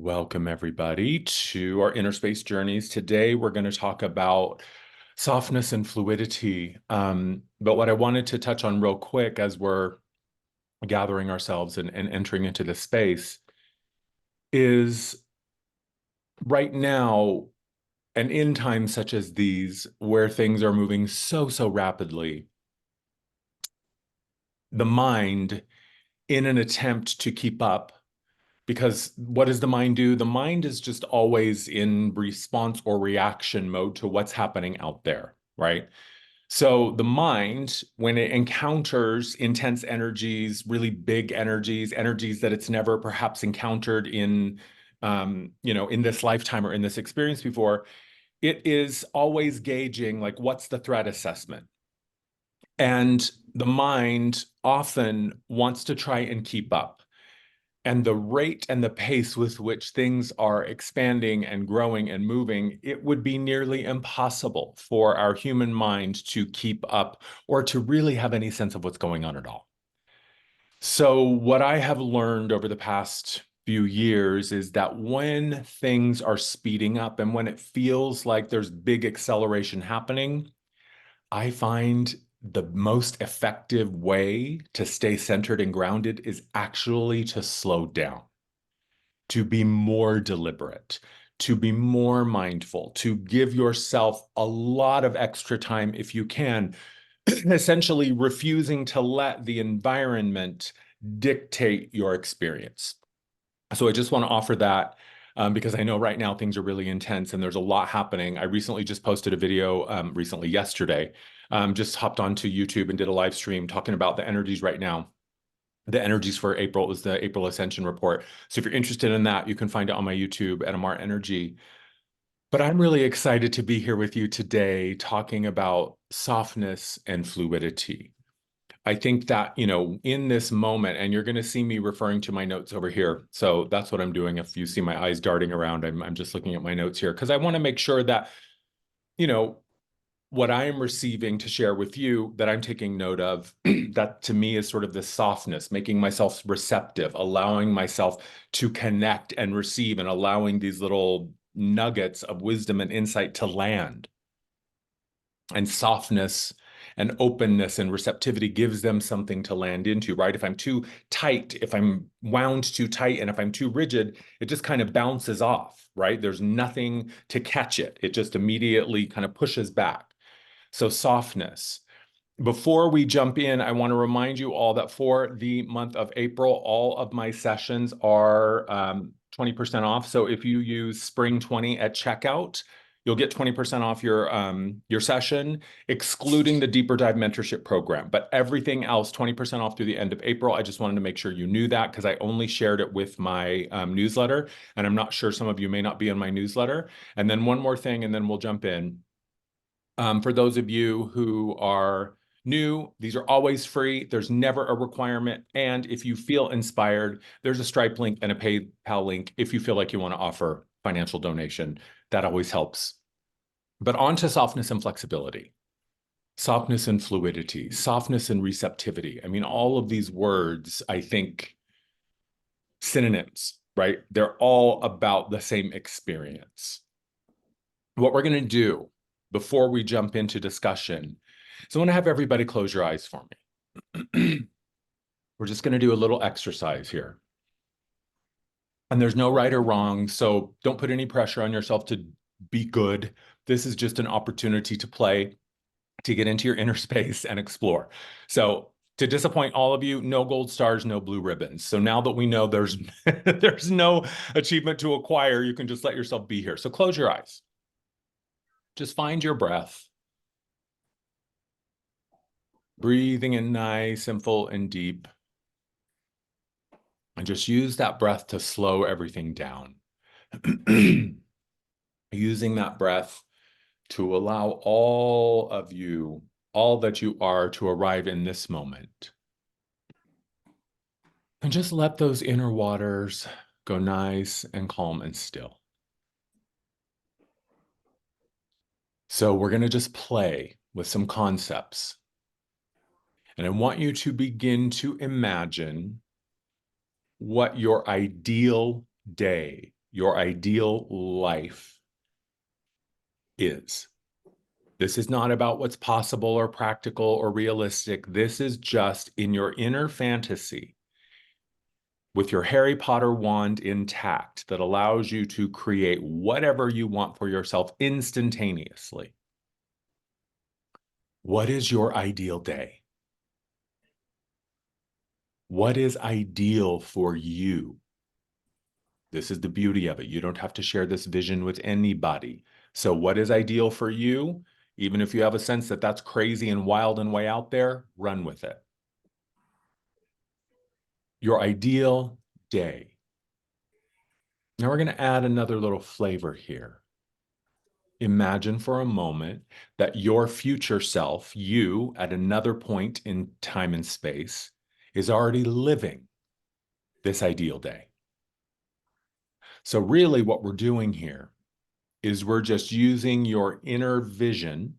Welcome, everybody, to our Innerspace journeys. Today, we're going to talk about softness and fluidity. But what I wanted to touch on real quick as we're gathering ourselves and entering into this space is right now, and in times such as these, where things are moving so rapidly, the mind, in an attempt to keep up, because what does the mind do? The mind is just always in response or reaction mode to what's happening out there, right? So the mind, when it encounters intense energies, really big energies, energies that it's never perhaps encountered in this lifetime or in this experience before, it is always gauging like, what's the threat assessment? And the mind often wants to try and keep up. And the rate and the pace with which things are expanding and growing and moving, it would be nearly impossible for our human mind to keep up or to really have any sense of what's going on at all. So, what I have learned over the past few years is that when things are speeding up and when it feels like there's big acceleration happening, I find the most effective way to stay centered and grounded is actually to slow down, to be more deliberate, to be more mindful, to give yourself a lot of extra time if you can, essentially refusing to let the environment dictate your experience. So I just want to offer that because I know right now things are really intense and there's a lot happening. I recently just posted a video yesterday, just hopped onto YouTube and did a live stream talking about the energies right now. The energies for April was the April Ascension report. So if you're interested in that, you can find it on my YouTube at Amar Energy. But I'm really excited to be here with you today talking about softness and fluidity. I think that, in this moment, and you're going to see me referring to my notes over here. So that's what I'm doing. If you see my eyes darting around, I'm just looking at my notes here because I want to make sure that, you know, what I am receiving to share with you, that I'm taking note of, that to me is sort of the softness, making myself receptive, allowing myself to connect and receive, and allowing these little nuggets of wisdom and insight to land. And softness and openness and receptivity gives them something to land into, right? If I'm too tight, if I'm wound too tight, and if I'm too rigid, it just kind of bounces off, right? There's nothing to catch it. It just immediately kind of pushes back. So softness. Before we jump in, I want to remind you all that for the month of April, all of my sessions are 20% off. So if you use Spring 20 at checkout, you'll get 20% off your session, excluding the Deeper Dive Mentorship Program. But everything else, 20% off through the end of April. I just wanted to make sure you knew that because I only shared it with my newsletter. And I'm not sure, some of you may not be in my newsletter. And then one more thing, and then we'll jump in. For those of you who are new, these are always free. There's never a requirement. And if you feel inspired, there's a Stripe link and a PayPal link if you feel like you want to offer financial donation. That always helps. But on to softness and flexibility, softness and fluidity, softness and receptivity. I mean, all of these words, I think, synonyms, right? They're all about the same experience. What we're going to do before we jump into discussion, so I want to have everybody close your eyes for me. We're just going to do a little exercise here. And there's no right or wrong, so don't put any pressure on yourself to be good. This is just an opportunity to play, to get into your inner space and explore. So to disappoint all of you, no gold stars, no blue ribbons. So now that we know there's there's no achievement to acquire, you can just let yourself be here. So close your eyes. Just find your breath. Breathing in nice and full and deep. And just use that breath to slow everything down. Using that breath to allow all of you, all that you are, to arrive in this moment. And just let those inner waters go nice and calm and still. So we're going to just play with some concepts. And I want you to begin to imagine what your ideal day your ideal life is. This is not about what's possible or practical or realistic. This is just in your inner fantasy with your Harry Potter wand intact that allows you to create whatever you want for yourself instantaneously. What is your ideal day? What is ideal for you? This is the beauty of it. You don't have to share this vision with anybody. So what is ideal for you? Even if you have a sense that that's crazy and wild and way out there, run with it. Your ideal day. Now we're going to add another little flavor here. Imagine for a moment that your future self, you at another point in time and space, is already living this ideal day. So really what we're doing here is we're just using your inner vision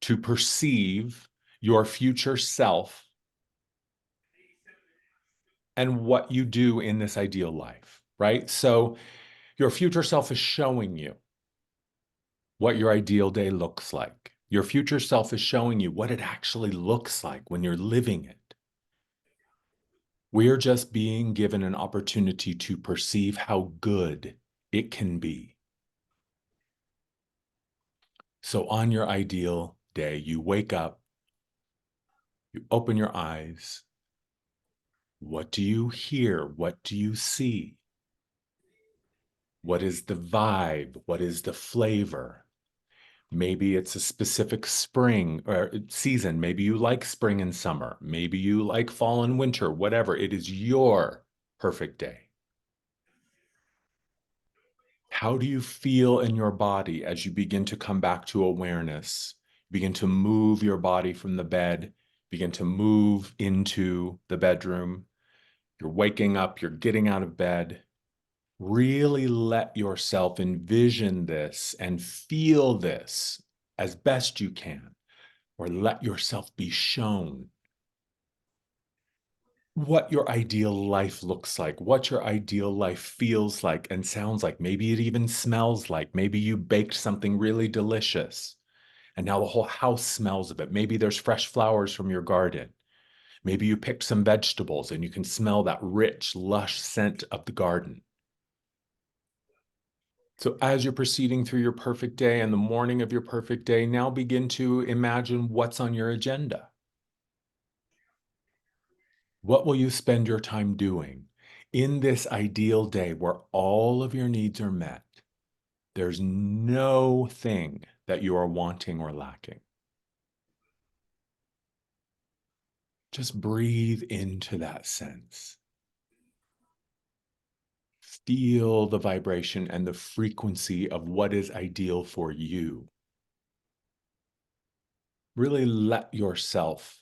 to perceive your future self and what you do in this ideal life, right? So your future self is showing you what your ideal day looks like. Your future self is showing you what it actually looks like when you're living it. We're just being given an opportunity to perceive how good it can be. So on your ideal day, you wake up, you open your eyes. What do you hear? What do you see? What is the vibe? What is the flavor? Maybe it's a specific spring or season. Maybe you like spring and summer. Maybe you like fall and winter, whatever. It is your perfect day. How do you feel in your body as you begin to come back to awareness? Begin to move your body from the bed, begin to move into the bedroom. You're waking up, you're getting out of bed. Really let yourself envision this and feel this as best you can, or let yourself be shown what your ideal life looks like, what your ideal life feels like and sounds like. Maybe it even smells like. Maybe you baked something really delicious and now the whole house smells of it. Maybe there's fresh flowers from your garden. Maybe you picked some vegetables and you can smell that rich, lush scent of the garden. So as you're proceeding through your perfect day and the morning of your perfect day, now begin to imagine what's on your agenda. What will you spend your time doing in this ideal day where all of your needs are met? There's no thing that you are wanting or lacking. Just breathe into that sense. Feel the vibration and the frequency of what is ideal for you. Really let yourself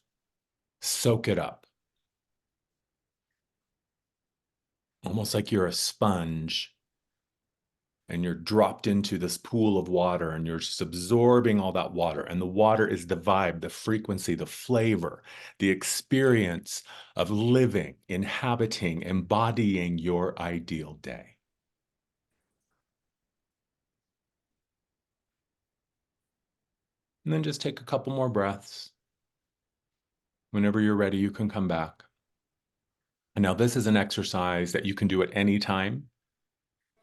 soak it up. Almost like you're a sponge and you're dropped into this pool of water and you're just absorbing all that water. And the water is the vibe, the frequency, the flavor, the experience of living, inhabiting, embodying your ideal day. And then just take a couple more breaths. Whenever you're ready, you can come back. And now this is an exercise that you can do at any time.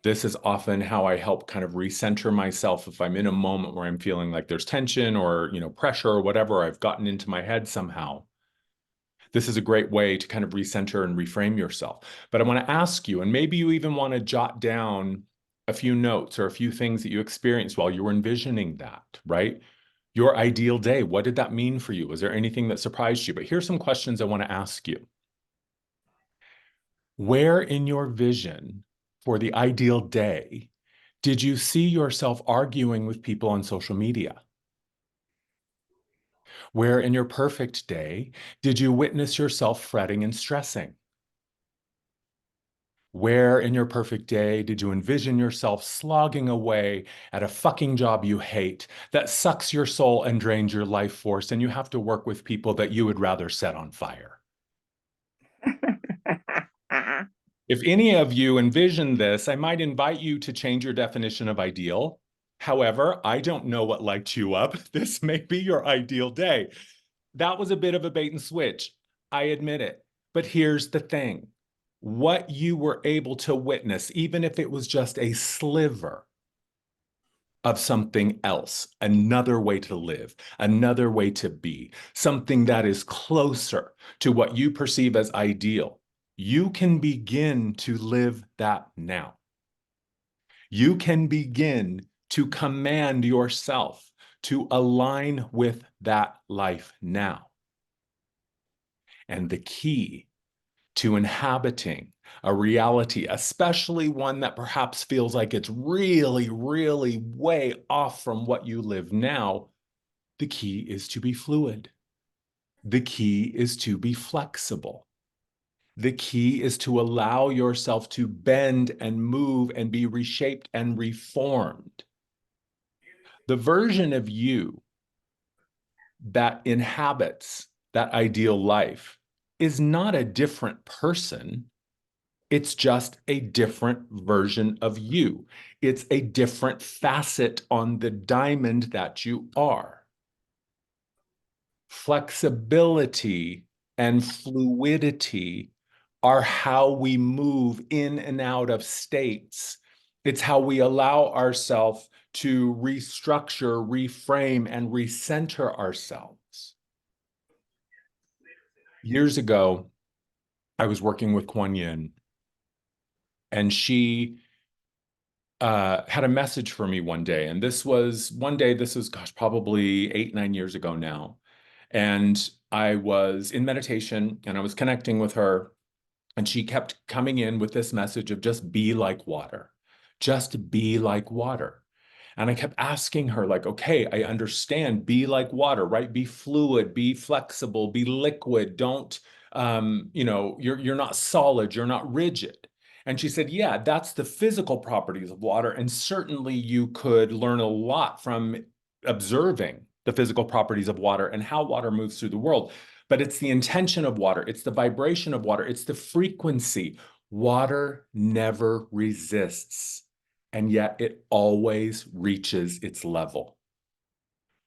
This is often how I help kind of recenter myself if I'm in a moment where I'm feeling like there's tension or, pressure or whatever, I've gotten into my head somehow. This is a great way to kind of recenter and reframe yourself. But I want to ask you, and maybe you even want to jot down a few notes or a few things that you experienced while you were envisioning that, right? Your ideal day, what did that mean for you? Was there anything that surprised you? But here's some questions I want to ask you. Where in your vision for the ideal day did you see yourself arguing with people on social media? Where in your perfect day did you witness yourself fretting and stressing? Where in your perfect day did you envision yourself slogging away at a fucking job you hate that sucks your soul and drains your life force, and you have to work with people that you would rather set on fire? If any of you envision this, I might invite you to change your definition of ideal. However, I don't know what lights you up. This may be your ideal day. That was a bit of a bait and switch. I admit it. But here's the thing. What you were able to witness, even if it was just a sliver of something else, another way to live, another way to be, something that is closer to what you perceive as ideal, you can begin to live that now. You can begin to command yourself to align with that life now. And the key to inhabiting a reality, especially one that perhaps feels like it's really, really way off from what you live now, the key is to be fluid. The key is to be flexible. The key is to allow yourself to bend and move and be reshaped and reformed. The version of you that inhabits that ideal life is not a different person. It's just a different version of you. It's a different facet on the diamond that you are. Flexibility and fluidity are how we move in and out of states. It's how we allow ourselves to restructure, reframe, and recenter ourselves. Years ago, I was working with Kuan Yin, and she had a message for me one day. And this was one day, this was, gosh, probably 8, 9 years ago now. And I was in meditation and I was connecting with her. And she kept coming in with this message of just be like water, just be like water. And I kept asking her, like, okay, I understand, be like water, right? Be fluid, be flexible, be liquid. Don't, you're not solid, you're not rigid. And she said, yeah, that's the physical properties of water. And certainly you could learn a lot from observing the physical properties of water and how water moves through the world. But it's the intention of water, it's the vibration of water, it's the frequency. Water never resists, and yet it always reaches its level.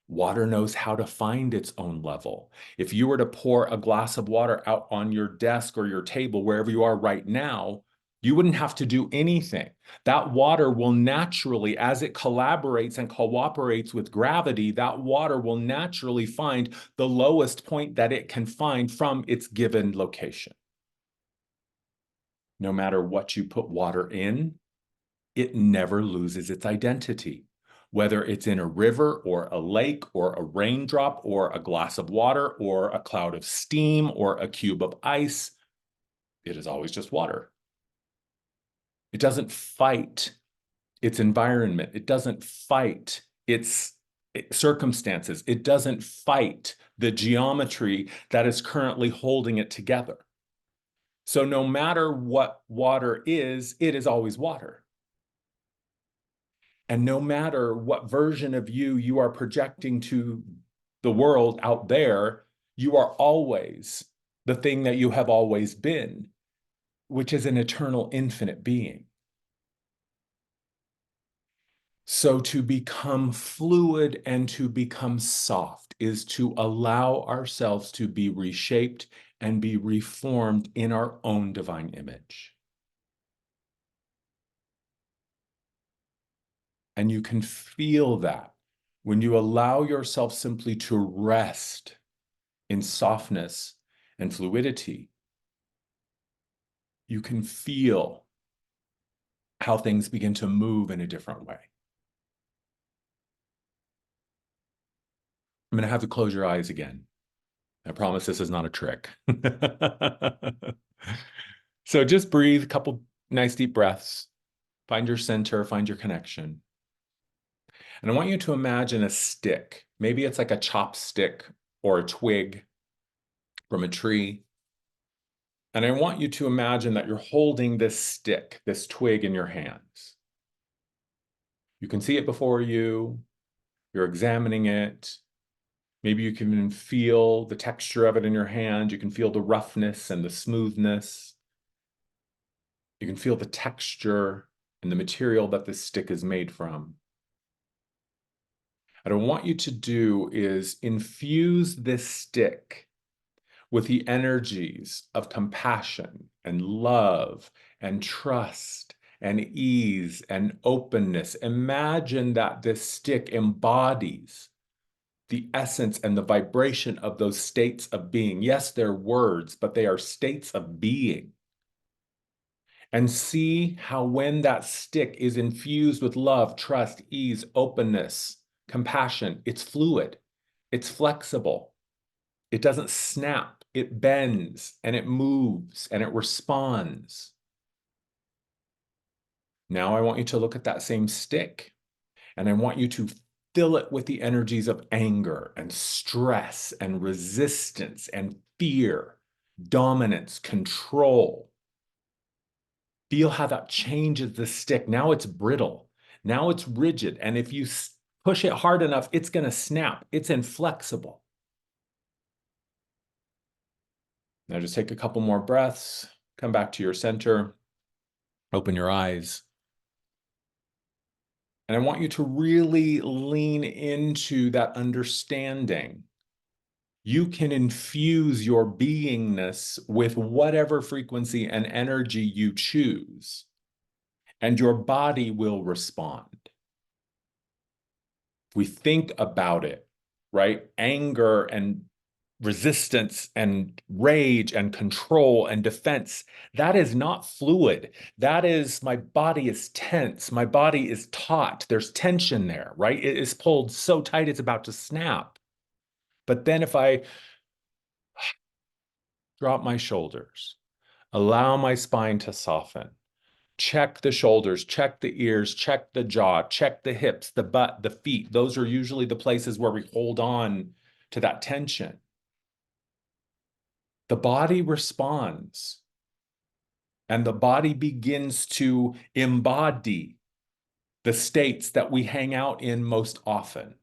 Water knows how to find its own level. If you were to pour a glass of water out on your desk or your table, wherever you are right now, you wouldn't have to do anything. That water will naturally, as it collaborates and cooperates with gravity, that water will naturally find the lowest point that it can find from its given location. No matter what you put water in, it never loses its identity. Whether it's in a river or a lake or a raindrop or a glass of water or a cloud of steam or a cube of ice, it is always just water. It doesn't fight its environment. It doesn't fight its circumstances. It doesn't fight the geometry that is currently holding it together. So no matter what water is, it is always water. And no matter what version of you are projecting to the world out there, you are always the thing that you have always been, which is an eternal, infinite being. So to become fluid and to become soft is to allow ourselves to be reshaped and be reformed in our own divine image. And you can feel that when you allow yourself simply to rest in softness and fluidity. You can feel how things begin to move in a different way. I'm going to have to close your eyes again. I promise this is not a trick. So just breathe a couple nice deep breaths. Find your center, find your connection. And I want you to imagine a stick. Maybe it's like a chopstick or a twig from a tree. And I want you to imagine that you're holding this stick, this twig in your hands. You can see it before you. You're examining it. Maybe you can even feel the texture of it in your hand. You can feel the roughness and the smoothness. You can feel the texture and the material that this stick is made from. What I want you to do is infuse this stick with the energies of compassion and love and trust and ease and openness. Imagine that this stick embodies the essence and the vibration of those states of being. Yes, they're words, but they are states of being. And see how when that stick is infused with love, trust, ease, openness, compassion, it's fluid, it's flexible, it doesn't snap, it bends and it moves and it responds. Now I want you to look at that same stick and I want you to fill it with the energies of anger and stress and resistance and fear, dominance, control. Feel how that changes the stick. Now it's brittle. Now it's rigid. And if you push it hard enough, it's going to snap. It's inflexible. Now just take a couple more breaths. Come back to your center. Open your eyes. And I want you to really lean into that understanding. You can infuse your beingness with whatever frequency and energy you choose, and your body will respond. If we think about it, right? Anger and resistance and rage and control and defense, that is not fluid. That is, my body is tense. My body is taut. There's tension there, right? It is pulled so tight it's about to snap. But then if I drop my shoulders, allow my spine to soften, check the shoulders, check the ears, check the jaw, check the hips, the butt, the feet. Those are usually the places where we hold on to that tension. The body responds, and the body begins to embody the states that we hang out in most often.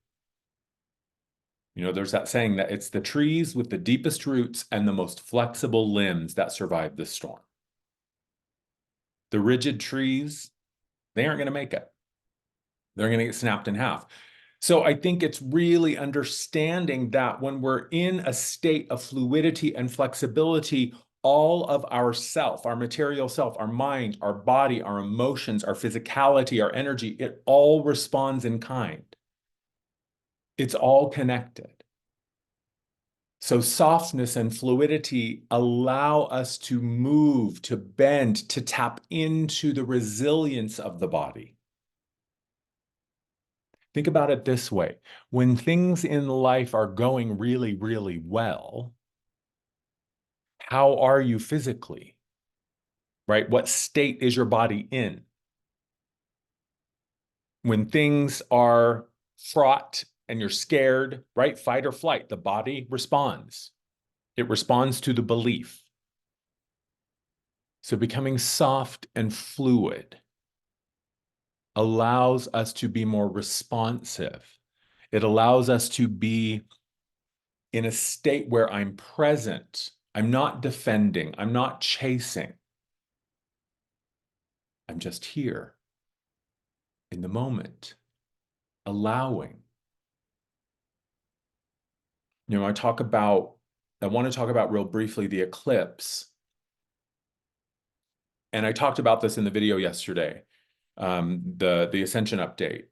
You know, there's that saying that it's the trees with the deepest roots and the most flexible limbs that survive the storm. The rigid trees, they aren't going to make it. They're going to get snapped in half. So I think it's really understanding that when we're in a state of fluidity and flexibility, all of our self, our material self, our mind, our body, our emotions, our physicality, our energy, it all responds in kind. It's all connected. So softness and fluidity allow us to move, to bend, to tap into the resilience of the body. Think about it this way. When things in life are going really, really well, how are you physically, right? What state is your body in? When things are fraught and you're scared, right? Fight or flight, the body responds. It responds to the belief. So becoming soft and fluid allows us to be more responsive. It allows us to be in a state where I'm present. I'm not defending. I'm not chasing. I'm just here in the moment, allowing. You know, I want to talk about real briefly the eclipse. And I talked about this in the video yesterday, the Ascension update.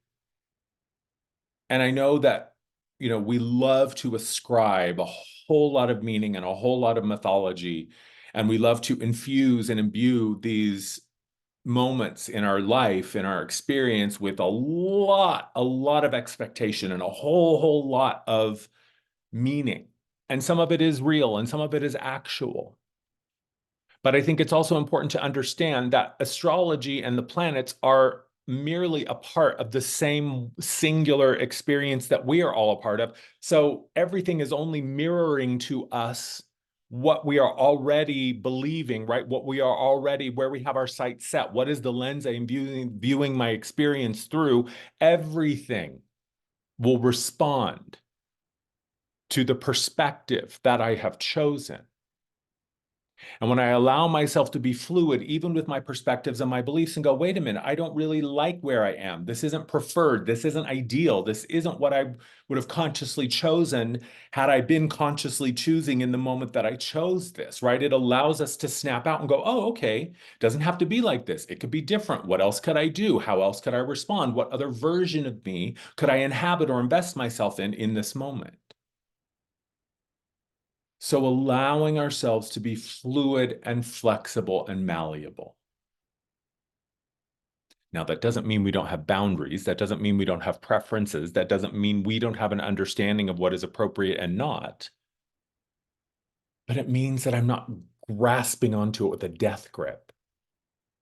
And I know that, you know, we love to ascribe a whole lot of meaning and a whole lot of mythology, and we love to infuse and imbue these moments in our life, in our experience, with a lot of expectation and a whole lot of meaning. And some of it is real and some of it is actual. But I think it's also important to understand that astrology and the planets are merely a part of the same singular experience that we are all a part of. So everything is only mirroring to us what we are already believing, right? What we are already, where we have our sights set. What is the lens I'm viewing my experience through? Everything will respond to the perspective that I have chosen. And when I allow myself to be fluid, even with my perspectives and my beliefs, and go, wait a minute, I don't really like where I am. This isn't preferred. This isn't ideal. This isn't what I would have consciously chosen had I been consciously choosing in the moment that I chose this, right? It allows us to snap out and go, oh, okay, it doesn't have to be like this. It could be different. What else could I do? How else could I respond? What other version of me could I inhabit or invest myself in this moment? So allowing ourselves to be fluid and flexible and malleable. Now, that doesn't mean we don't have boundaries. That doesn't mean we don't have preferences. That doesn't mean we don't have an understanding of what is appropriate and not. But it means that I'm not grasping onto it with a death grip.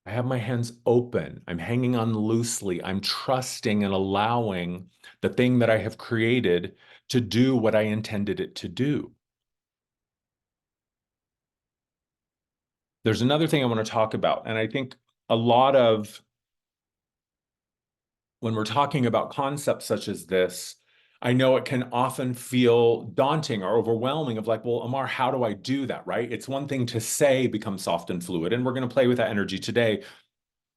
I have my hands open. I'm hanging on loosely. I'm trusting and allowing the thing that I have created to do what I intended it to do. There's another thing I want to talk about, and I think a lot of when we're talking about concepts such as this, I know it can often feel daunting or overwhelming of like, well, Amar, how do I do that, right? It's one thing to say become soft and fluid, and we're going to play with that energy today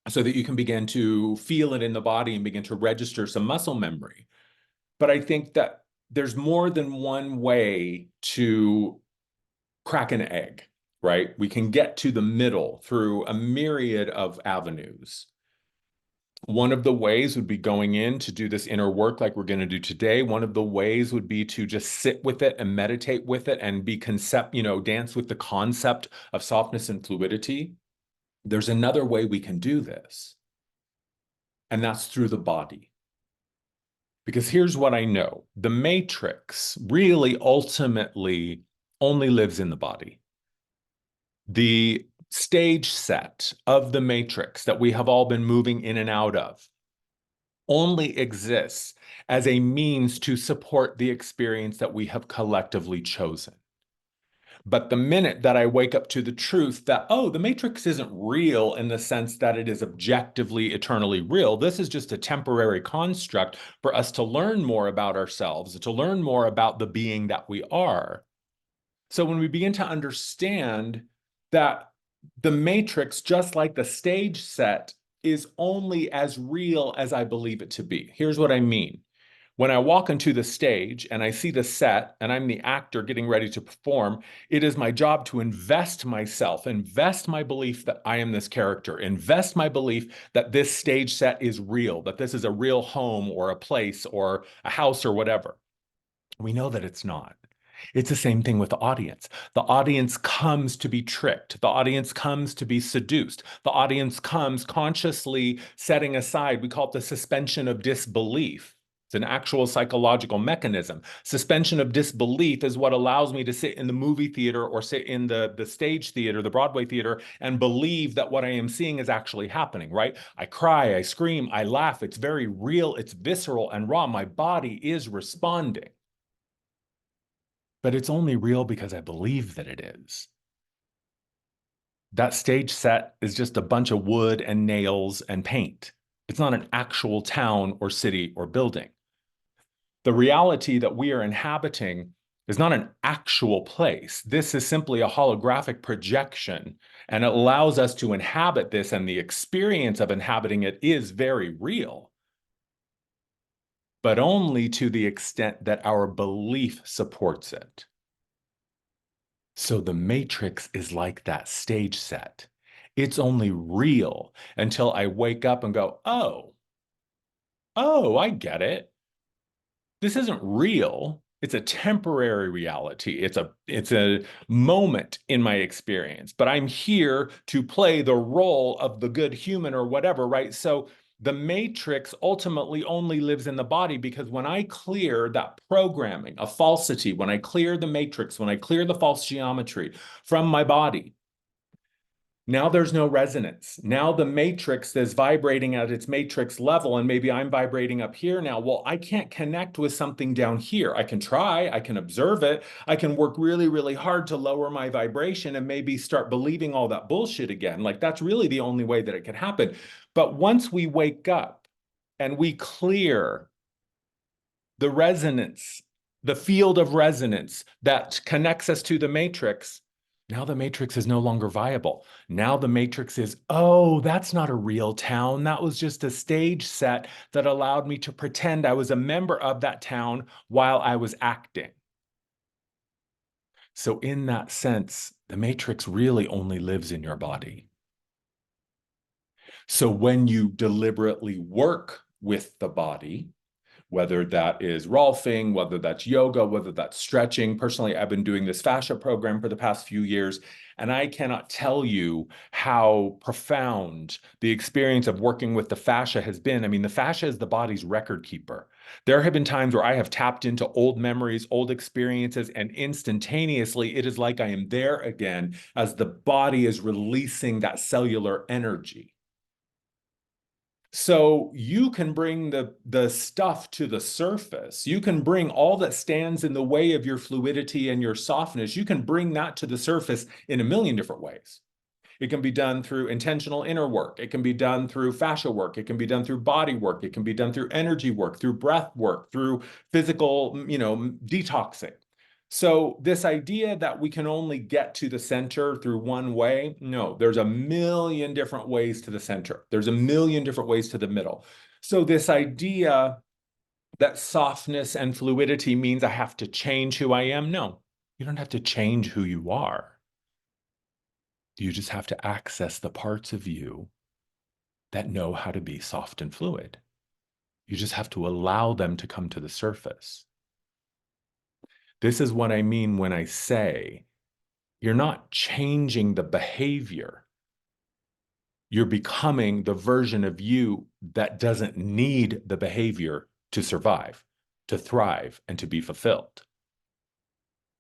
so that you can begin to feel it in the body and begin to register some muscle memory. But I think that there's more than one way to crack an egg, right? We can get to the middle through a myriad of avenues. One of the ways would be going in to do this inner work like we're going to do today. One of the ways would be to just sit with it and meditate with it and be dance with the concept of softness and fluidity. There's another way we can do this, and that's through the body. Because here's what I know. The matrix really ultimately only lives in the body. The stage set of the matrix that we have all been moving in and out of only exists as a means to support the experience that we have collectively chosen. But the minute that I wake up to the truth that, oh, the matrix isn't real in the sense that it is objectively, eternally real, this is just a temporary construct for us to learn more about ourselves, to learn more about the being that we are. So when we begin to understand that the matrix, just like the stage set, is only as real as I believe it to be. Here's what I mean. When I walk into the stage and I see the set and I'm the actor getting ready to perform, it is my job to invest myself, invest my belief that I am this character, invest my belief that this stage set is real, that this is a real home or a place or a house or whatever. We know that it's not. It's the same thing with the audience. The audience comes to be tricked. The audience comes to be seduced. The audience comes consciously setting aside, we call it the suspension of disbelief. It's an actual psychological mechanism. Suspension of disbelief is what allows me to sit in the movie theater or sit in the stage theater, the Broadway theater, and believe that what I am seeing is actually happening, right? I cry, I scream, I laugh. It's very real, it's visceral and raw. My body is responding. But it's only real because I believe that it is. That stage set is just a bunch of wood and nails and paint. It's not an actual town or city or building. The reality that we are inhabiting is not an actual place. This is simply a holographic projection, and it allows us to inhabit this, and the experience of inhabiting it is very real, but only to the extent that our belief supports it. So the matrix is like that stage set. It's only real until I wake up and go, oh, I get it. This isn't real. It's a temporary reality. It's a moment in my experience, but I'm here to play the role of the good human or whatever, right? So the matrix ultimately only lives in the body because when I clear that programming of falsity, when I clear the matrix, when I clear the false geometry from my body, now there's no resonance. Now the matrix is vibrating at its matrix level, and maybe I'm vibrating up here now. Well, I can't connect with something down here. I can try, I can observe it, I can work really, really hard to lower my vibration and maybe start believing all that bullshit again. Like that's really the only way that it can happen. But once we wake up and we clear the resonance, the field of resonance that connects us to the matrix, Now the matrix is no longer viable. Now the matrix is, oh, that's not a real town. That was just a stage set that allowed me to pretend I was a member of that town while I was acting. So, in that sense, the matrix really only lives in your body. So, when you deliberately work with the body, whether that is rolfing, whether that's yoga, whether that's stretching. Personally, I've been doing this fascia program for the past few years, and I cannot tell you how profound the experience of working with the fascia has been. I mean, the fascia is the body's record keeper. There have been times where I have tapped into old memories, old experiences, and instantaneously it is like I am there again as the body is releasing that cellular energy. So you can bring the stuff to the surface. You can bring all that stands in the way of your fluidity and your softness. You can bring that to the surface in a million different ways. It can be done through intentional inner work. It can be done through fascia work. It can be done through body work. It can be done through energy work, through breath work, through physical, detoxing. So this idea that we can only get to the center through one way, no, there's a million different ways to the center. There's a million different ways to the middle. So this idea that softness and fluidity means I have to change who I am, no, you don't have to change who you are. You just have to access the parts of you that know how to be soft and fluid. You just have to allow them to come to the surface. This is what I mean when I say you're not changing the behavior. You're becoming the version of you that doesn't need the behavior to survive, to thrive, and to be fulfilled.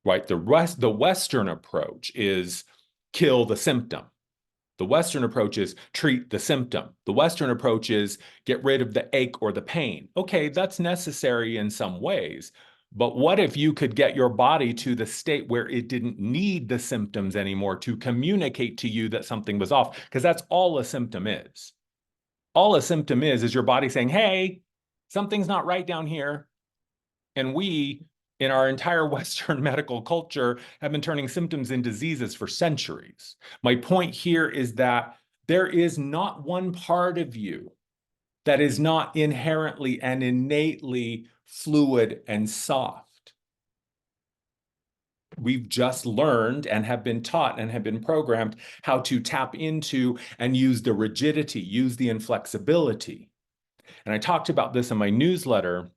Right? The Western approach is kill the symptom. The Western approach is treat the symptom. The Western approach is get rid of the ache or the pain. Okay, that's necessary in some ways. But what if you could get your body to the state where it didn't need the symptoms anymore to communicate to you that something was off? Because that's all a symptom is. All a symptom is your body saying, hey, something's not right down here. And we, in our entire Western medical culture, have been turning symptoms into diseases for centuries. My point here is that there is not one part of you that is not inherently and innately fluid and soft. We've just learned and have been taught and have been programmed how to tap into and use the rigidity, use the inflexibility. And I talked about this in my newsletter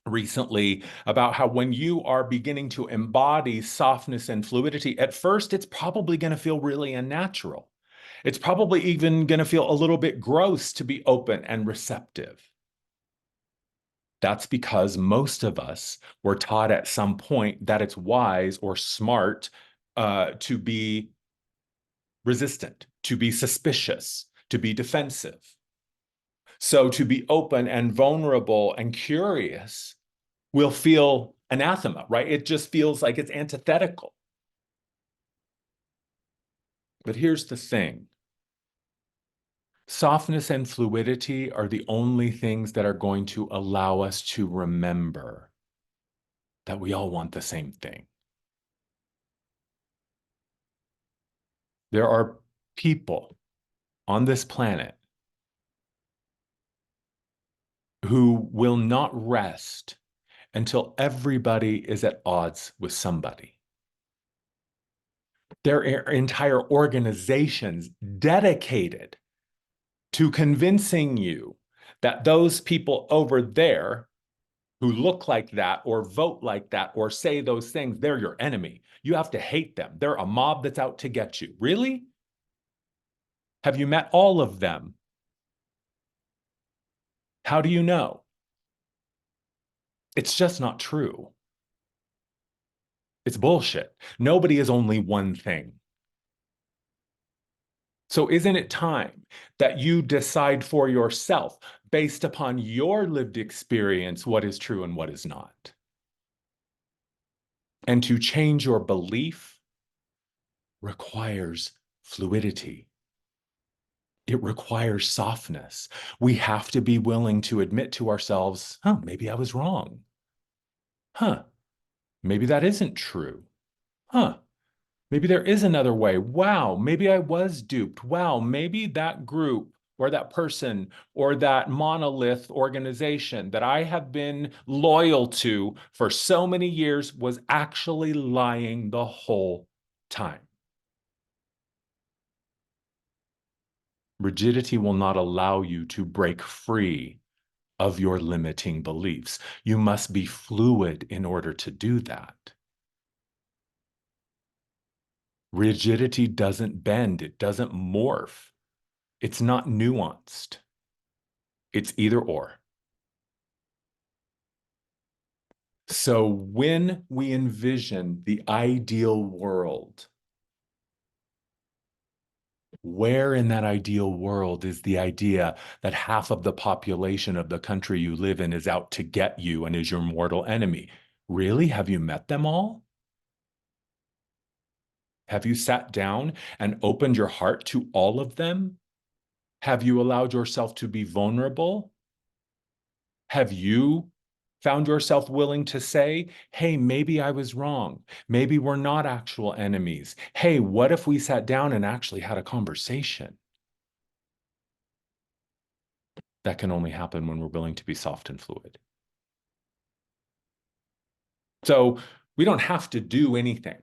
recently about how when you are beginning to embody softness and fluidity, at first it's probably going to feel really unnatural. It's probably even going to feel a little bit gross to be open and receptive. That's because most of us were taught at some point that it's wise or smart to be resistant, to be suspicious, to be defensive. So to be open and vulnerable and curious will feel anathema, right? It just feels like it's antithetical. But here's the thing. Softness and fluidity are the only things that are going to allow us to remember that we all want the same thing. There are people on this planet who will not rest until everybody is at odds with somebody. There are entire organizations dedicated to convincing you that those people over there who look like that or vote like that or say those things, they're your enemy. You have to hate them. They're a mob that's out to get you. Really? Have you met all of them? How do you know? It's just not true. It's bullshit. Nobody is only one thing. So isn't it time that you decide for yourself, based upon your lived experience, what is true and what is not? And to change your belief requires fluidity. It requires softness. We have to be willing to admit to ourselves, maybe I was wrong. Maybe that isn't true. Maybe there is another way. Wow, maybe I was duped. Wow, maybe that group or that person or that monolith organization that I have been loyal to for so many years was actually lying the whole time. Rigidity will not allow you to break free of your limiting beliefs. You must be fluid in order to do that. Rigidity doesn't bend, it doesn't morph. It's not nuanced. It's either or. So when we envision the ideal world, where in that ideal world is the idea that half of the population of the country you live in is out to get you and is your mortal enemy? Really? Have you met them all? Have you sat down and opened your heart to all of them? Have you allowed yourself to be vulnerable? Have you found yourself willing to say, hey, maybe I was wrong. Maybe we're not actual enemies. Hey, what if we sat down and actually had a conversation? That can only happen when we're willing to be soft and fluid. So we don't have to do anything.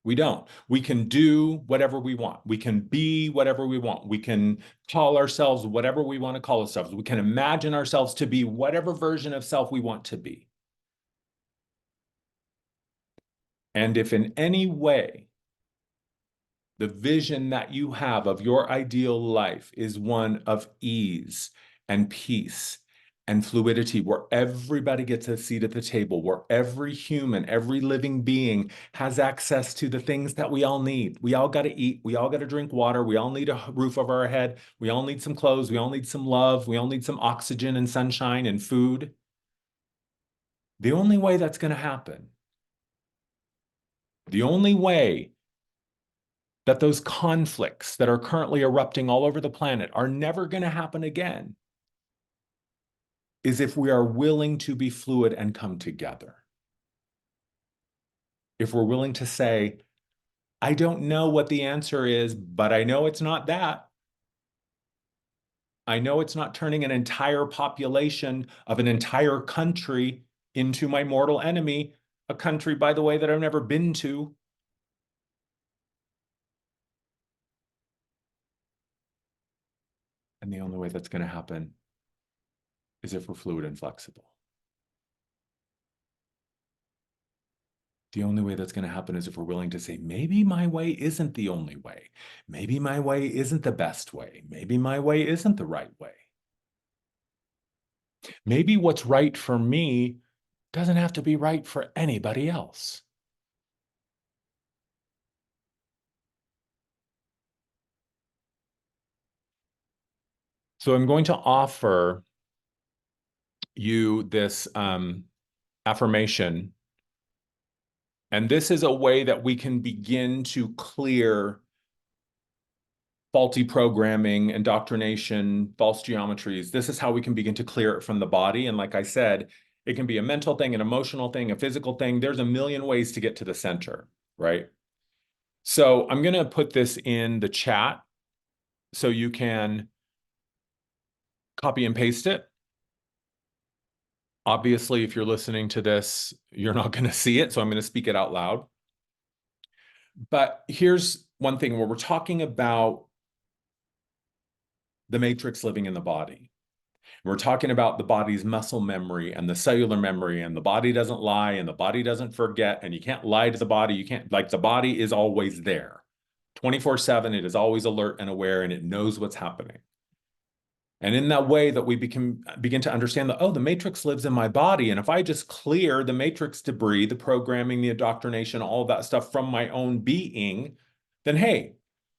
We don't. We can do whatever we want. We can be whatever we want. We can call ourselves whatever we want to call ourselves. We can imagine ourselves to be whatever version of self we want to be. And if in any way the vision that you have of your ideal life is one of ease and peace and fluidity, where everybody gets a seat at the table, where every human, every living being has access to the things that we all need. We all got to eat. We all got to drink water. We all need a roof over our head. We all need some clothes. We all need some love. We all need some oxygen and sunshine and food. The only way that's going to happen, the only way that those conflicts that are currently erupting all over the planet are never going to happen again is if we are willing to be fluid and come together. If we're willing to say, I don't know what the answer is, but I know it's not that. I know it's not turning an entire population of an entire country into my mortal enemy, a country, by the way, that I've never been to. And the only way that's going to happen is if we're fluid and flexible. The only way that's going to happen is if we're willing to say, maybe my way isn't the only way. Maybe my way isn't the best way. Maybe my way isn't the right way. Maybe what's right for me doesn't have to be right for anybody else. So I'm going to offer you this affirmation. And this is a way that we can begin to clear faulty programming, indoctrination, false geometries. This is how we can begin to clear it from the body. And like I said, it can be a mental thing, an emotional thing, a physical thing. There's a million ways to get to the center, right? So I'm going to put this in the chat so you can copy and paste it. Obviously, if you're listening to this, you're not going to see it, so I'm going to speak it out loud. But here's one thing where we're talking about the matrix living in the body. We're talking about the body's muscle memory and the cellular memory, and the body doesn't lie and the body doesn't forget, and you can't lie to the body. You can't, like, the body is always there. 24/7, it is always alert and aware, and it knows what's happening. And in that way that we begin to understand that, oh, the matrix lives in my body. And if I just clear the matrix debris, the programming, the indoctrination, all of that stuff from my own being, then hey,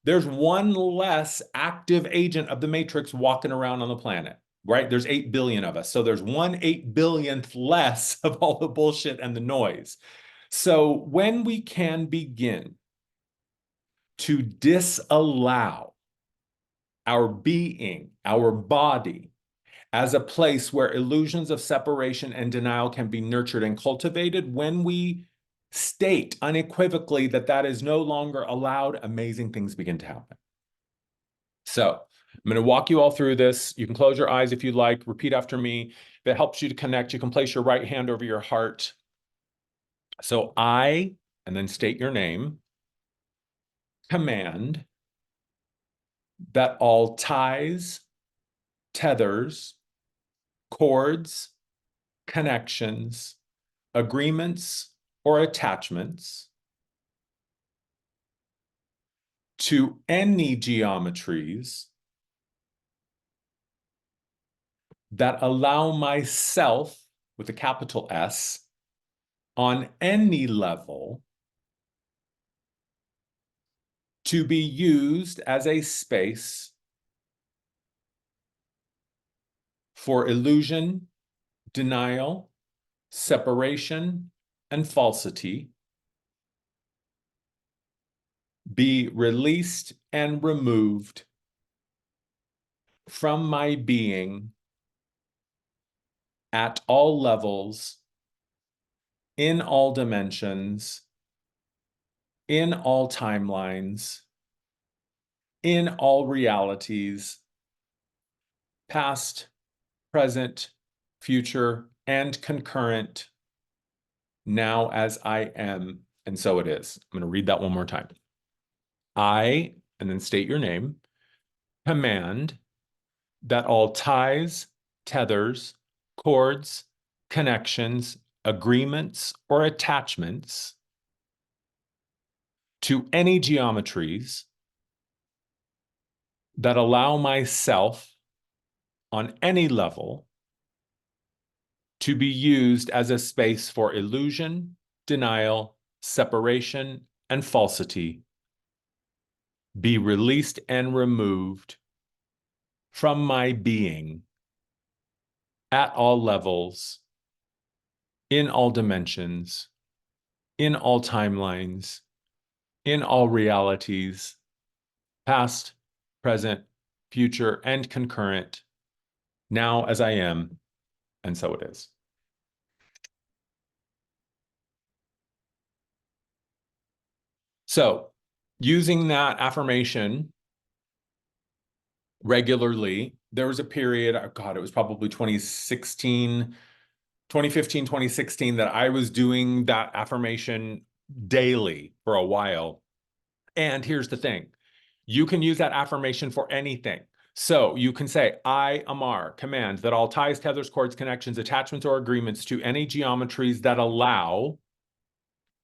there's one less active agent of the matrix walking around on the planet, right? There's 8 billion of us. So there's 1/8 billionth less of all the bullshit and the noise. So when we can begin to disallow our being, our body, as a place where illusions of separation and denial can be nurtured and cultivated, when we state unequivocally that that is no longer allowed, amazing things begin to happen. So I'm going to walk you all through this. You can close your eyes if you like. Repeat after me. If it helps you to connect, you can place your right hand over your heart. So I, and then state your name, command that all ties, tethers, cords, connections, agreements, or attachments to any geometries that allow myself, with a capital S, on any level to be used as a space for illusion, denial, separation, and falsity, be released and removed from my being at all levels, in all dimensions, in all timelines, in all realities, past, present, future, and concurrent, now as I am, and so it is. I'm going to read that one more time. I, and then state your name, command that all ties, tethers, cords, connections, agreements, or attachments to any geometries that allow myself on any level to be used as a space for illusion, denial, separation, and falsity, be released and removed from my being at all levels, in all dimensions, in all timelines, in all realities, past, present, future, and concurrent, now as I am, and so it is. So, using that affirmation regularly, there was a period, oh God, it was probably 2015, 2016, that I was doing that affirmation daily for a while. And here's the thing. You can use that affirmation for anything. So you can say, I, Amar, command that all ties, tethers, cords, connections, attachments, or agreements to any geometries that allow,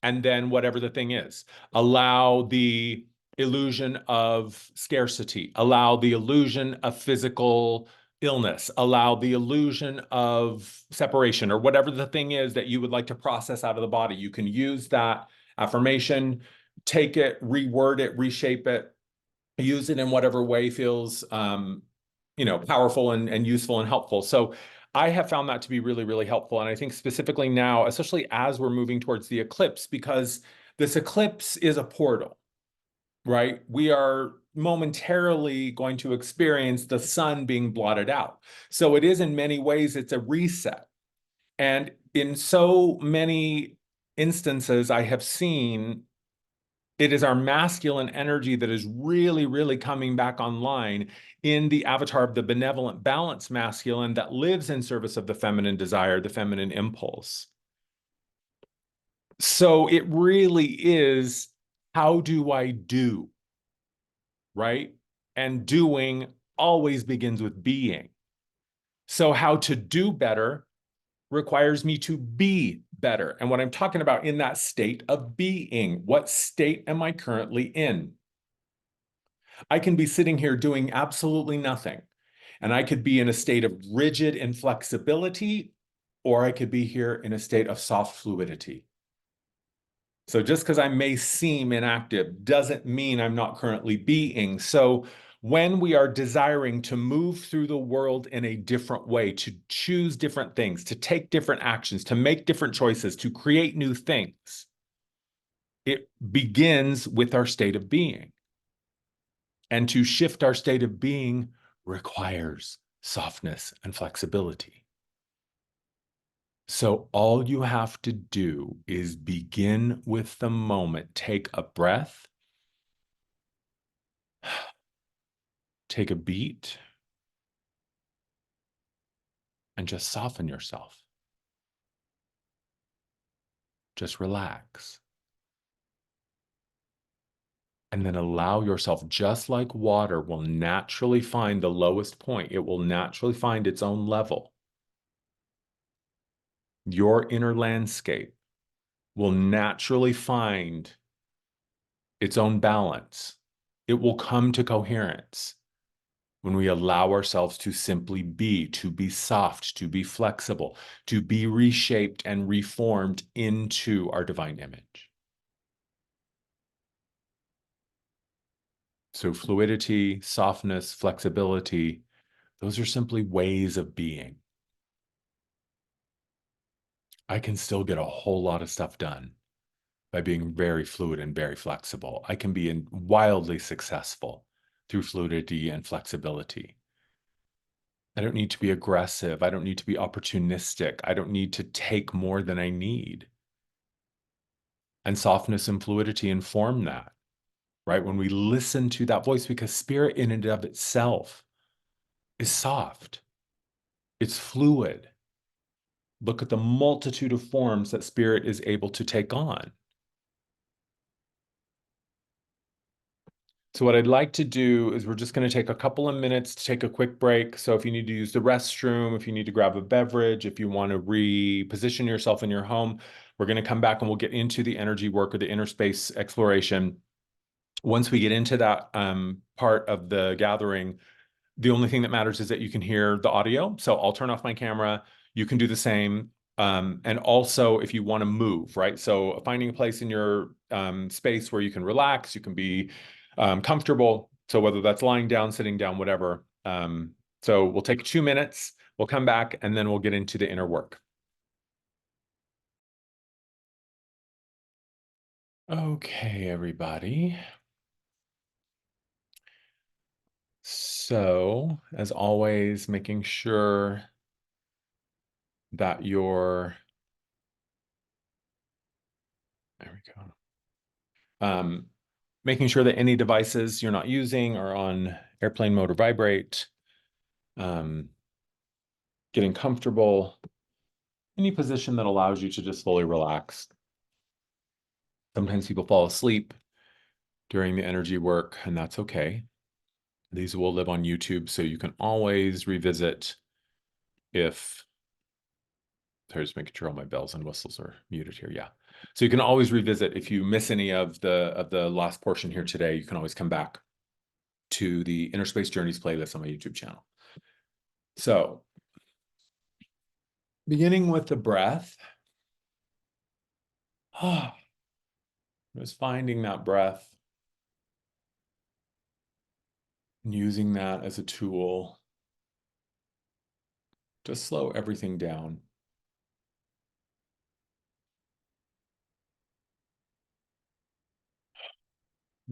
and then whatever the thing is, allow the illusion of scarcity, allow the illusion of physical illness, allow the illusion of separation, or whatever the thing is that you would like to process out of the body. You can use that affirmation, take it, reword it, reshape it, use it in whatever way feels powerful and useful and helpful. So I have found that to be really, really helpful. And I think specifically now, especially as we're moving towards the eclipse, because this eclipse is a portal, right? We are momentarily going to experience the sun being blotted out. So it is, in many ways, it's a reset. And in so many instances, I have seen it is our masculine energy that is really, really coming back online in the avatar of the benevolent, balanced masculine that lives in service of the feminine desire, the feminine impulse. So it really is, how do I do, right? And doing always begins with being. So how to do better requires me to be better. And what I'm talking about in that state of being, what state am I currently in? I can be sitting here doing absolutely nothing, and I could be in a state of rigid inflexibility, or I could be here in a state of soft fluidity. So just because I may seem inactive doesn't mean I'm not currently being. So when we are desiring to move through the world in a different way, to choose different things, to take different actions, to make different choices, to create new things, it begins with our state of being. And to shift our state of being requires softness and flexibility. So all you have to do is begin with the moment. Take a breath, take a beat, and just soften yourself. Just relax. And then allow yourself, just like water will naturally find the lowest point, it will naturally find its own level. Your inner landscape will naturally find its own balance. It will come to coherence when we allow ourselves to simply be, to be soft, to be flexible, to be reshaped and reformed into our divine image. So fluidity, softness, flexibility, those are simply ways of being. I can still get a whole lot of stuff done by being very fluid and very flexible. I can be wildly successful through fluidity and flexibility. I don't need to be aggressive. I don't need to be opportunistic. I don't need to take more than I need. And softness and fluidity inform that, right? When we listen to that voice, because spirit in and of itself is soft, it's fluid. Look at the multitude of forms that spirit is able to take on. So what I'd like to do is we're just going to take a couple of minutes to take a quick break. So if you need to use the restroom, if you need to grab a beverage, if you want to reposition yourself in your home, we're going to come back and we'll get into the energy work or the inner space exploration. Once we get into that part of the gathering, the only thing that matters is that you can hear the audio. So I'll turn off my camera. You can do the same. And also if you want to move, right? So finding a place in your space where you can relax, you can be comfortable. So whether that's lying down, sitting down, whatever. So we'll take 2 minutes, we'll come back, and then we'll get into the inner work. Okay, everybody. So as always, making sure that there we go. Making sure that any devices you're not using are on airplane mode or vibrate. Getting comfortable, any position that allows you to just fully relax. Sometimes people fall asleep during the energy work, and that's okay. These will live on YouTube, so you can always revisit if sorry, just making sure all my bells and whistles are muted here. Yeah. So you can always revisit if you miss any of the last portion here today, you can always come back to the Innerspace Journeys playlist on my YouTube channel. So beginning with the breath, just finding that breath and using that as a tool to slow everything down.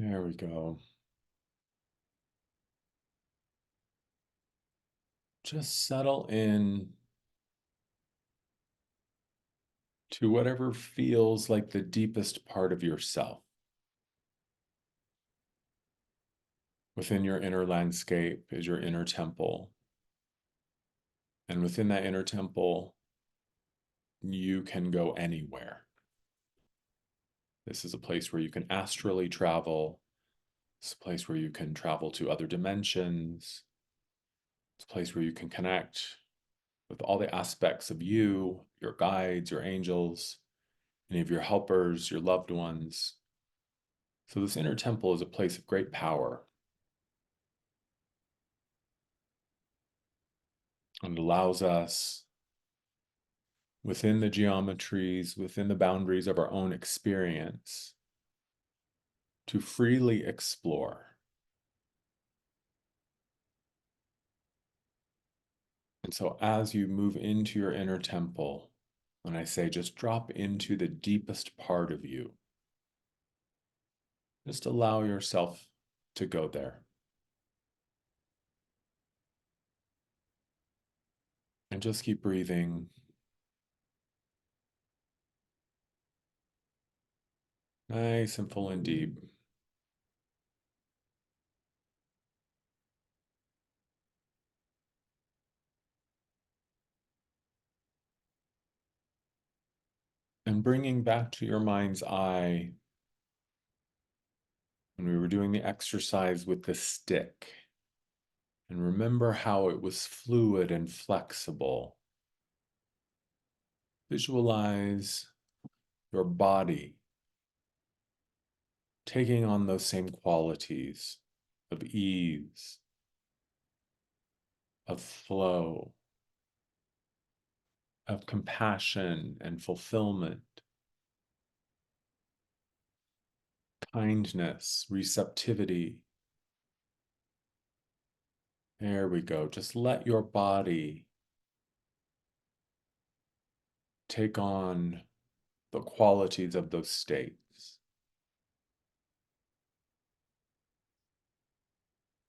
There we go. Just settle in to whatever feels like the deepest part of yourself. Within your inner landscape is your inner temple. And within that inner temple, you can go anywhere. This is a place where you can astrally travel. It's a place where you can travel to other dimensions. It's a place where you can connect with all the aspects of you, your guides, your angels, any of your helpers, your loved ones. So this inner temple is a place of great power and allows us within the geometries, within the boundaries of our own experience to freely explore. And so as you move into your inner temple, when I say just drop into the deepest part of you, just allow yourself to go there. And just keep breathing Nice and full and deep. And bringing back to your mind's eye when we were doing the exercise with the stick. And remember how it was fluid and flexible. Visualize your body taking on those same qualities of ease, of flow, of compassion and fulfillment, kindness, receptivity. There we go. Just let your body take on the qualities of those states.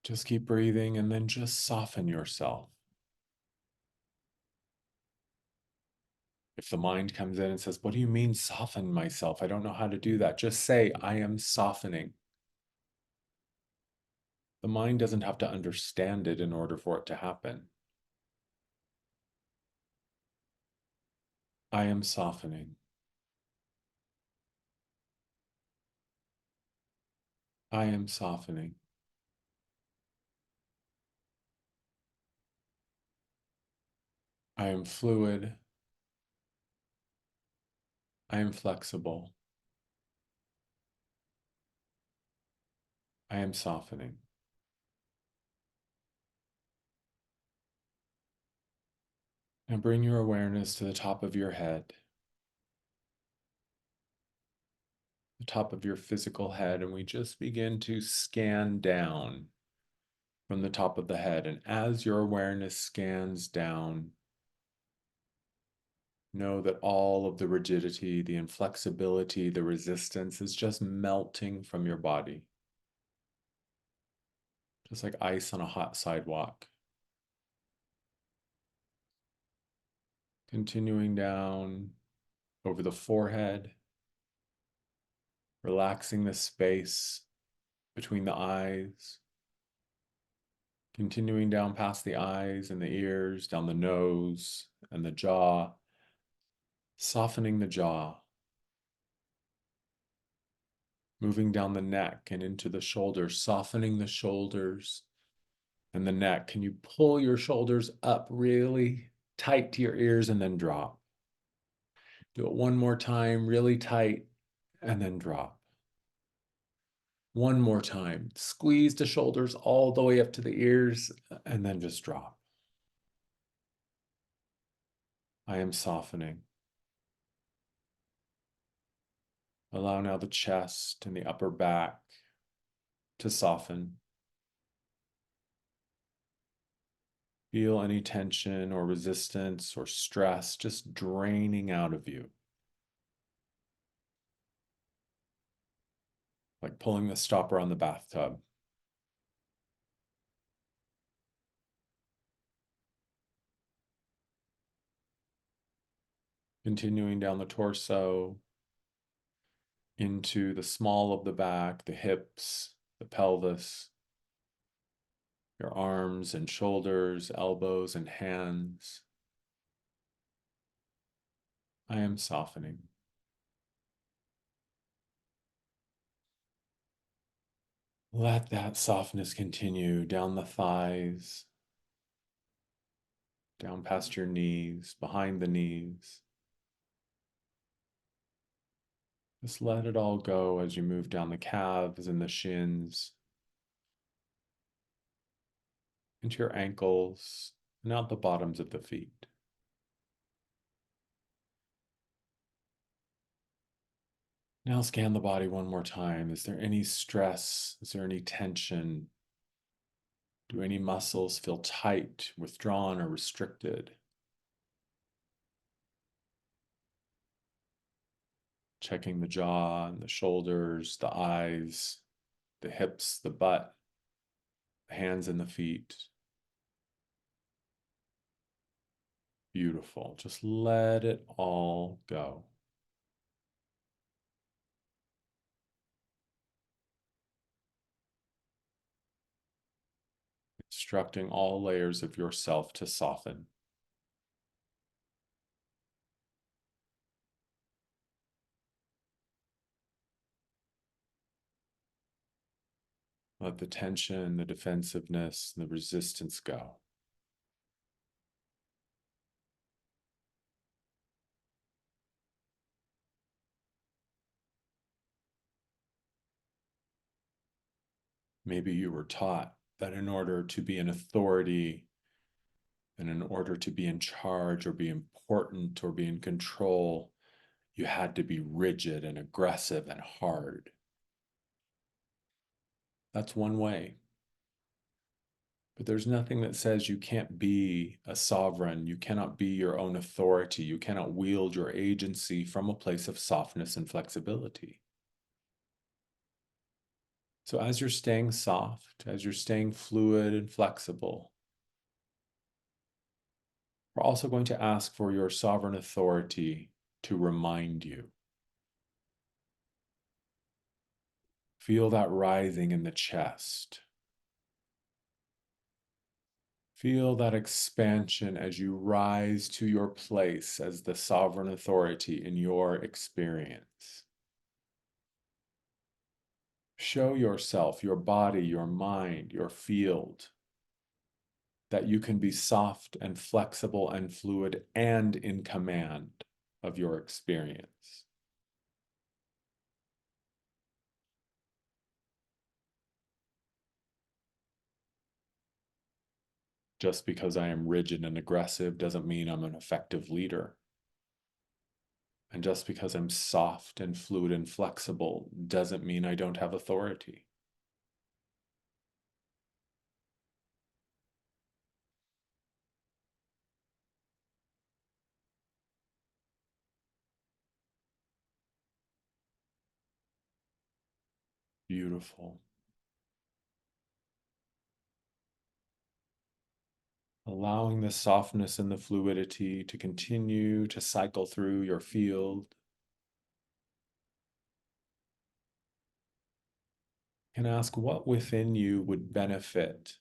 Just keep breathing and then just soften yourself. If the mind comes in and says, "What do you mean soften myself? I don't know how to do that." Just say, "I am softening." The mind doesn't have to understand it in order for it to happen. I am softening. I am softening. I am fluid. I am flexible. I am softening. And bring your awareness to the top of your head, the top of your physical head, and we just begin to scan down from the top of the head. And as your awareness scans down, know that all of the rigidity, the inflexibility, the resistance is just melting from your body, just like ice on a hot sidewalk. Continuing down over the forehead, relaxing the space between the eyes, continuing down past the eyes and the ears, down the nose and the jaw, softening the jaw, moving down the neck and into the shoulders, softening the shoulders and the neck. Can you pull your shoulders up really tight to your ears and then drop? Do it one more time, really tight, and then drop. One more time. Squeeze the shoulders all the way up to the ears and then just drop. I am softening. Allow now the chest and the upper back to soften. Feel any tension or resistance or stress just draining out of you. Like pulling the stopper on the bathtub. Continuing down the torso, into the small of the back, the hips, the pelvis, your arms and shoulders, elbows and hands. I am softening. Let that softness continue down the thighs, down past your knees, behind the knees. Just let it all go as you move down the calves and the shins, into your ankles, and out the bottoms of the feet. Now scan the body one more time. Is there any stress? Is there any tension? Do any muscles feel tight, withdrawn, or restricted? Checking the jaw and the shoulders, the eyes, the hips, the butt, the hands and the feet. Beautiful. Just let it all go. instructing all layers of yourself to soften. Let the tension, the defensiveness, and the resistance go. Maybe you were taught that in order to be an authority and in order to be in charge or be important or be in control, you had to be rigid and aggressive and hard. That's one way. But there's nothing that says you can't be a sovereign. You cannot be your own authority. You cannot wield your agency from a place of softness and flexibility. So as you're staying soft, as you're staying fluid and flexible, we're also going to ask for your sovereign authority to remind you. Feel that rising in the chest. Feel that expansion as you rise to your place as the sovereign authority in your experience. Show yourself, your body, your mind, your field, that you can be soft and flexible and fluid and in command of your experience. Just because I am rigid and aggressive doesn't mean I'm an effective leader. And just because I'm soft and fluid and flexible doesn't mean I don't have authority. Beautiful. Allowing the softness and the fluidity to continue to cycle through your field. And ask what within you would benefit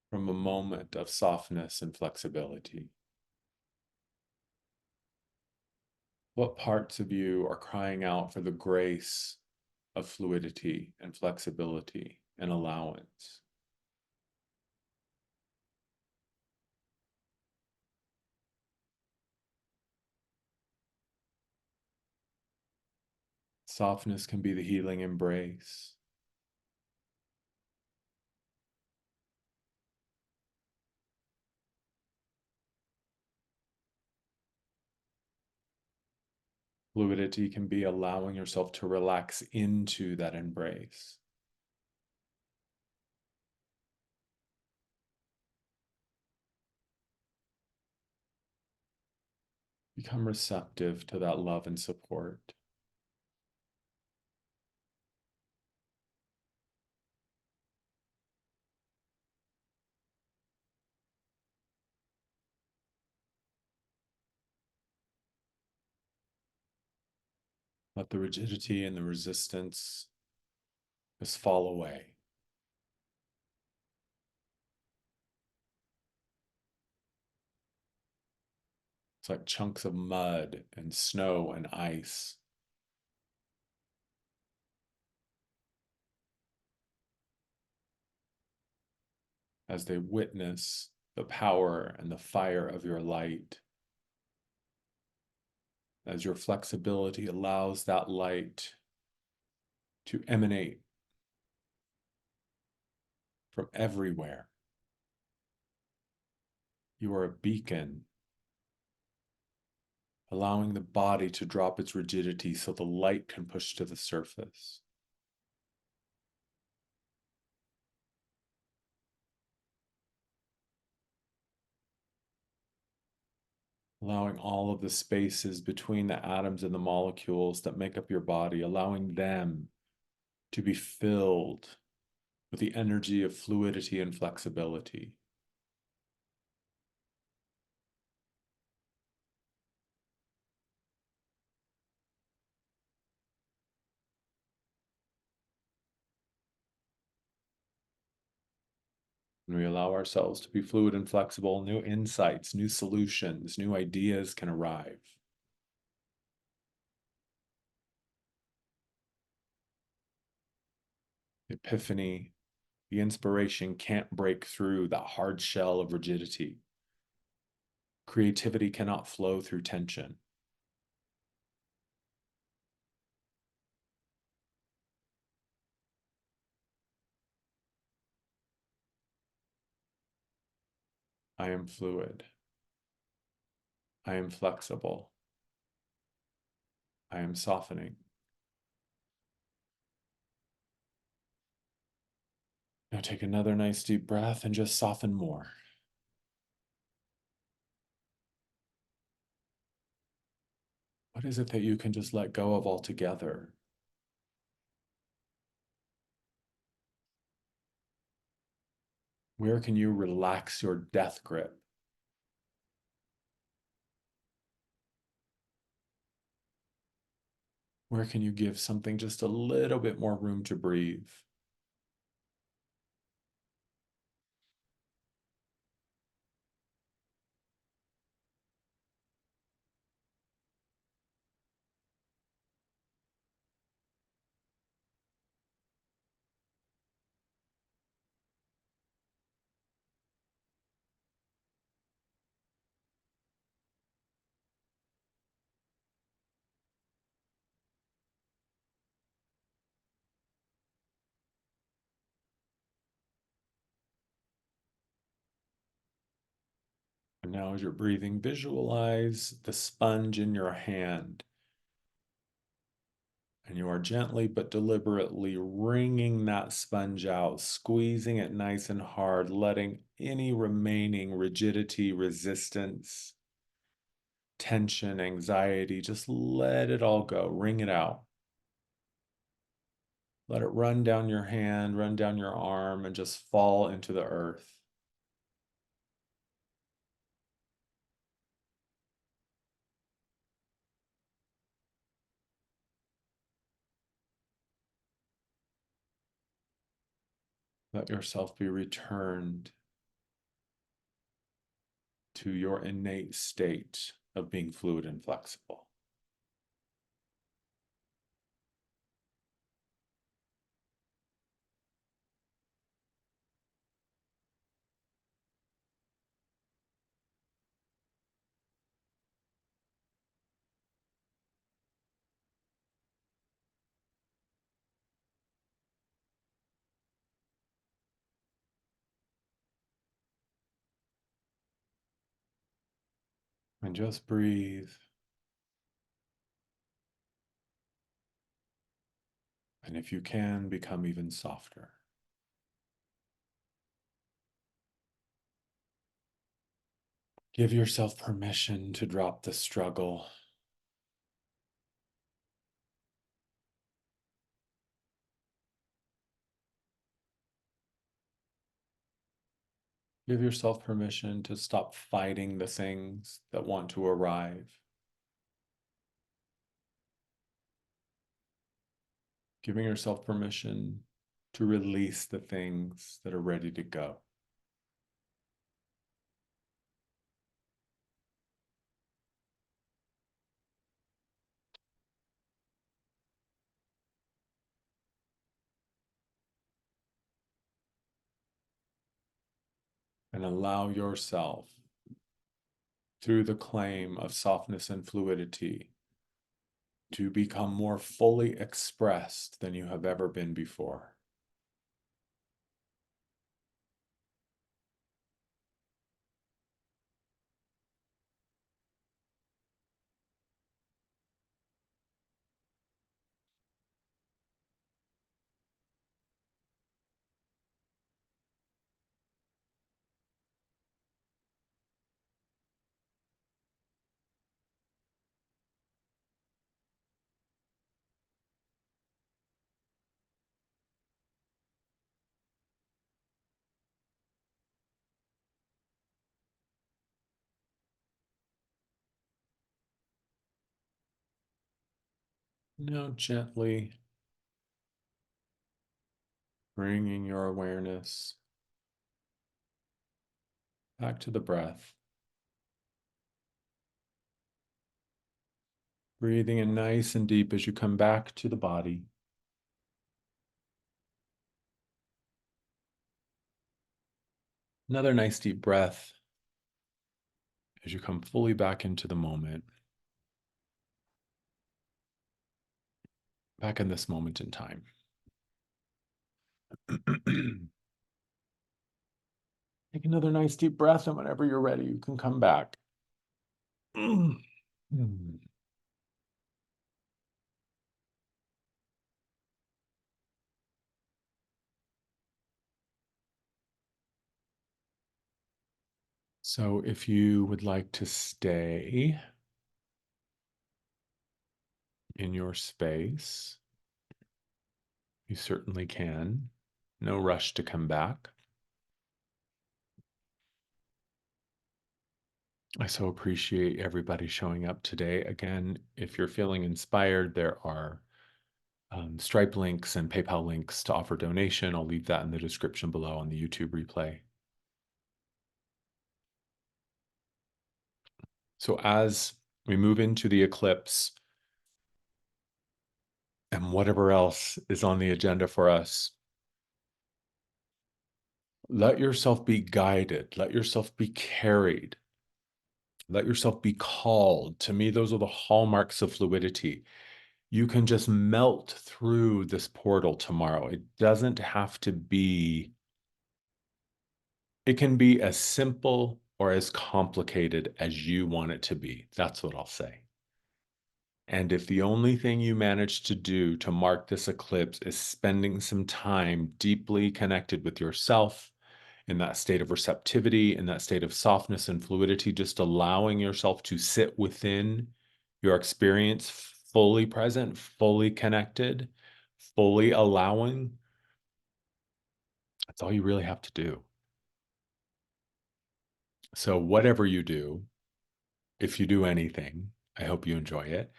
from a moment of softness and flexibility. What parts of you are crying out for the grace of fluidity and flexibility and allowance? Softness can be the healing embrace. Fluidity can be allowing yourself to relax into that embrace. Become receptive to that love and support. Let the rigidity and the resistance just fall away. It's like chunks of mud and snow and ice. As they witness the power and the fire of your light, as your flexibility allows that light to emanate from everywhere. You are a beacon, allowing the body to drop its rigidity so the light can push to the surface. Allowing all of the spaces between the atoms and the molecules that make up your body, allowing them to be filled with the energy of fluidity and flexibility. When we allow ourselves to be fluid and flexible, new insights, new solutions, new ideas can arrive. The epiphany, the inspiration can't break through that hard shell of rigidity. Creativity cannot flow through tension. I am fluid. I am flexible. I am softening. Now take another nice deep breath and just soften more. What is it that you can just let go of altogether? Where can you relax your death grip? Where can you give something just a little bit more room to breathe? And now, as you're breathing, visualize the sponge in your hand. And you are gently but deliberately wringing that sponge out, squeezing it nice and hard, letting any remaining rigidity, resistance, tension, anxiety, just let it all go. Wring it out. Let it run down your hand, run down your arm, and just fall into the earth. Let yourself be returned to your innate state of being fluid and flexible. And just breathe. And if you can, become even softer. Give yourself permission to drop the struggle. Give yourself permission to stop fighting the things that want to arrive. Giving yourself permission to release the things that are ready to go. And allow yourself, through the claim of softness and fluidity, to become more fully expressed than you have ever been before. Now gently bringing your awareness Back to the breath. Breathing in nice and deep as you come back to the body. Another nice deep breath as you come fully back into the moment, back in this moment in time. Take another nice deep breath, and whenever you're ready, you can come back. So if you would like to stay in your space, you certainly can. No rush to come back. I so appreciate everybody showing up today. Again, if you're feeling inspired, there are Stripe links and PayPal links to offer donation. I'll leave that in the description below on the YouTube replay. So as we move into the eclipse and whatever else is on the agenda for us, let yourself be guided. Let yourself be carried. Let yourself be called. To me, those are the hallmarks of fluidity. You can just melt through this portal tomorrow. It doesn't have to be, it can be as simple or as complicated as you want it to be. That's what I'll say. And if the only thing you manage to do to mark this eclipse is spending some time deeply connected with yourself, in that state of receptivity, in that state of softness and fluidity, just allowing yourself to sit within your experience, fully present, fully connected, fully allowing, that's all you really have to do. So whatever you do, if you do anything, I hope you enjoy it.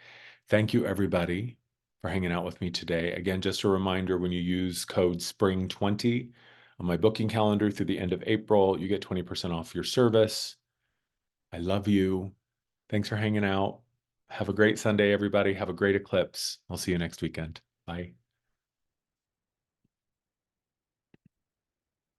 Thank you, everybody, for hanging out with me today. Again, just a reminder, when you use code SPRING20 on my booking calendar through the end of April, you get 20% off your service. I love you. Thanks for hanging out. Have a great Sunday, everybody. Have a great eclipse. I'll see you next weekend. Bye.